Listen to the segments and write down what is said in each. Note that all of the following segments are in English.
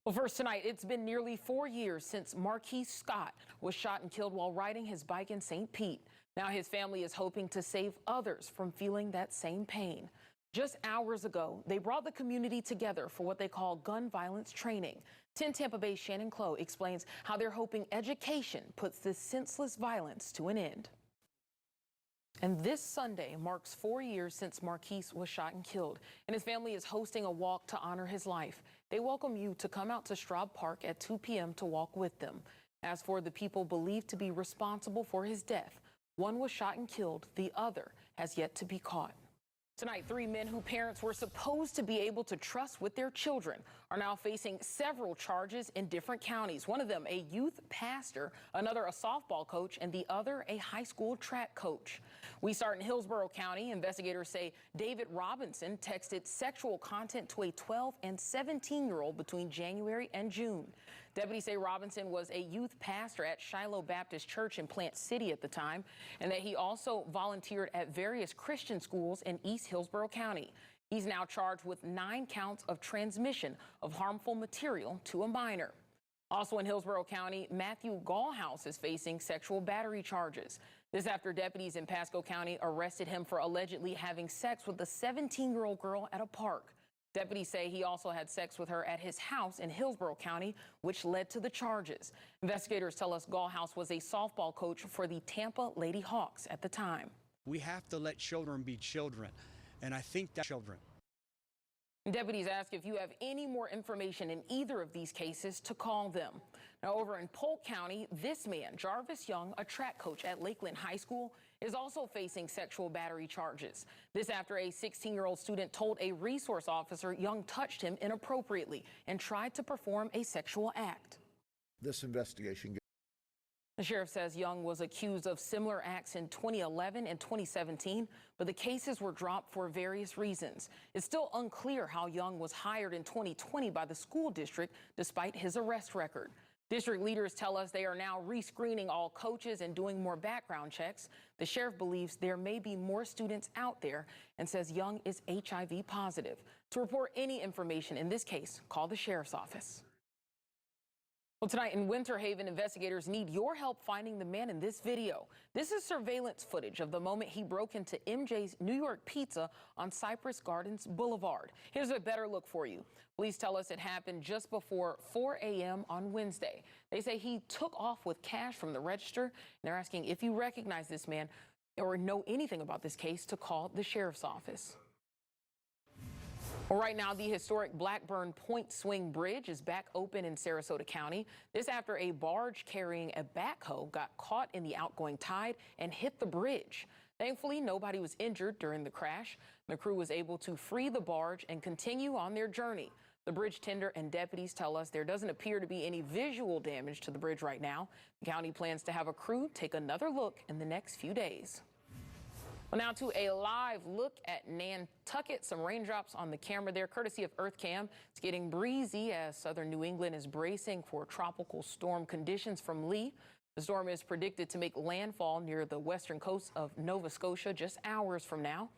Well, first tonight, it's been nearly 4 years since Marquise Scott was shot and killed while riding his bike in St. Pete. Now his family is hoping to save others from feeling that same pain. Just hours ago, they brought the community together for what they call gun violence training. 10 Tampa Bay's Shannon Clough explains how they're hoping education puts this senseless violence to an end. And this Sunday marks 4 years since Marquise was shot and killed, and his family is hosting a walk to honor his life. They welcome you to come out to Straub Park at 2 p.m. to walk with them. As for the people believed to be responsible for his death, one was shot and killed, the other has yet to be caught. Tonight, 3 men whose parents were supposed to be able to trust with their children are now facing several charges in different counties. One of them a youth pastor, another a softball coach, and the other a high school track coach. We start in Hillsborough County. Investigators say David Robinson texted sexual content to a 12 and 17-year-old between January and June. Deputies say Robinson was a youth pastor at Shiloh Baptist Church in Plant City at the time, and that he also volunteered at various Christian schools in East Hillsborough County. He's now charged with 9 counts of transmission of harmful material to a minor. Also in Hillsborough County, Matthew Gallhouse is facing sexual battery charges. This after deputies in Pasco County arrested him for allegedly having sex with a 17-year-old girl at a park. Deputies say he also had sex with her at his house in Hillsborough County, which led to the charges. Investigators tell us Gallhouse was a softball coach for the Tampa Lady Hawks at the time. We have to let children be children, and I think that children. Deputies ask if you have any more information in either of these cases to call them. Now, over in Polk County, this man, Jarvis Young, a track coach at Lakeland High School, is also facing sexual battery charges. This after a 16-year-old student told a resource officer Young touched him inappropriately and tried to perform a sexual act. This investigation. The sheriff says Young was accused of similar acts in 2011 and 2017, but the cases were dropped for various reasons. It's still unclear how Young was hired in 2020 by the school district despite his arrest record. District leaders tell us they are now rescreening all coaches and doing more background checks. The sheriff believes there may be more students out there and says Young is HIV positive. To report any information in this case, call the sheriff's office. Well, tonight in Winter Haven, investigators need your help finding the man in this video. This is surveillance footage of the moment he broke into MJ's New York Pizza on Cypress Gardens Boulevard. Here's a better look for you. Police tell us it happened just before 4 a.m. on Wednesday. They say he took off with cash from the register, and they're asking if you recognize this man or know anything about this case to call the sheriff's office. Well, right now, the historic Blackburn Point Swing Bridge is back open in Sarasota County. This after a barge carrying a backhoe got caught in the outgoing tide and hit the bridge. Thankfully, nobody was injured during the crash. The crew was able to free the barge and continue on their journey. The bridge tender and deputies tell us there doesn't appear to be any visual damage to the bridge right now. The county plans to have a crew take another look in the next few days. Well, now to a live look at Nantucket. Some raindrops on the camera there, courtesy of EarthCam. It's getting breezy as southern New England is bracing for tropical storm conditions from Lee. The storm is predicted to make landfall near the western coast of Nova Scotia just hours from now.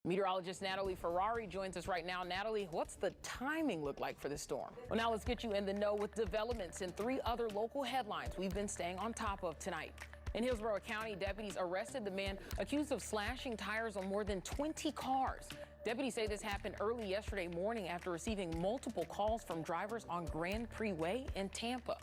Meteorologist Natalie Ferrari joins us right now. Natalie, what's the timing look like for this storm? Well, now let's get you in the know with developments in 3 other local headlines we've been staying on top of tonight. In Hillsborough County, deputies arrested the man accused of slashing tires on more than 20 cars. Deputies say this happened early yesterday morning after receiving multiple calls from drivers on Grand Prix Way in Tampa.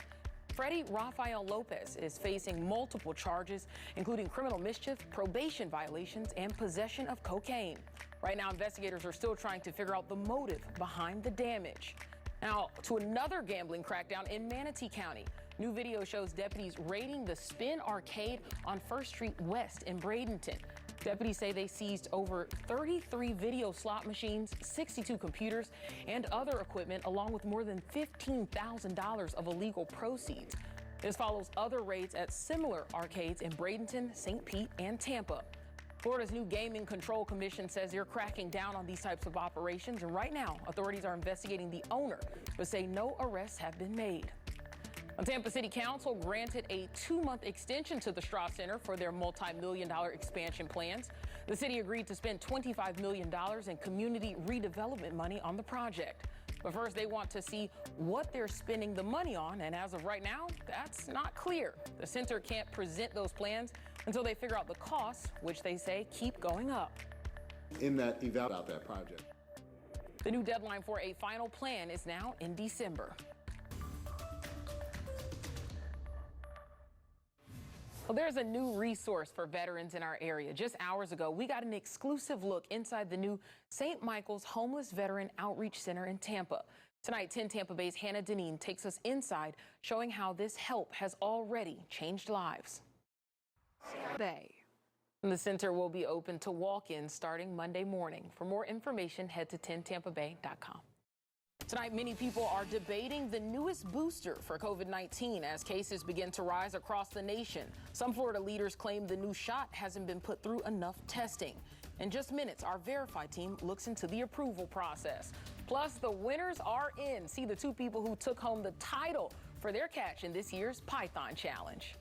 Freddie Rafael Lopez is facing multiple charges, including criminal mischief, probation violations, and possession of cocaine. Right now, investigators are still trying to figure out the motive behind the damage. Now, to another gambling crackdown in Manatee County. New video shows deputies raiding the Spin Arcade on 1st Street West in Bradenton. Deputies say they seized over 33 video slot machines, 62 computers, and other equipment, along with more than $15,000 of illegal proceeds. This follows other raids at similar arcades in Bradenton, St. Pete, and Tampa. Florida's new Gaming Control Commission says they're cracking down on these types of operations, and right now, authorities are investigating the owner, but say no arrests have been made. Tampa City Council granted a 2-month extension to the Straub Center for their multi-million-dollar expansion plans. The city agreed to spend $25 million in community redevelopment money on the project. But first, they want to see what they're spending the money on, and as of right now, that's not clear. The center can't present those plans until they figure out the costs, which they say keep going up. In that eval out that project. The new deadline for a final plan is now in December. Well, there's a new resource for veterans in our area. Just hours ago, we got an exclusive look inside the new St. Michael's Homeless Veteran Outreach Center in Tampa. Tonight, 10 Tampa Bay's Hannah Deneen takes us inside, showing how this help has already changed lives. And the center will be open to walk-ins starting Monday morning. For more information, head to 10tampabay.com. Tonight, many people are debating the newest booster for COVID-19 as cases begin to rise across the nation. Some Florida leaders claim the new shot hasn't been put through enough testing. In just minutes, our Verify team looks into the approval process. Plus, the winners are in. See the two people who took home the title for their catch in this year's Python Challenge.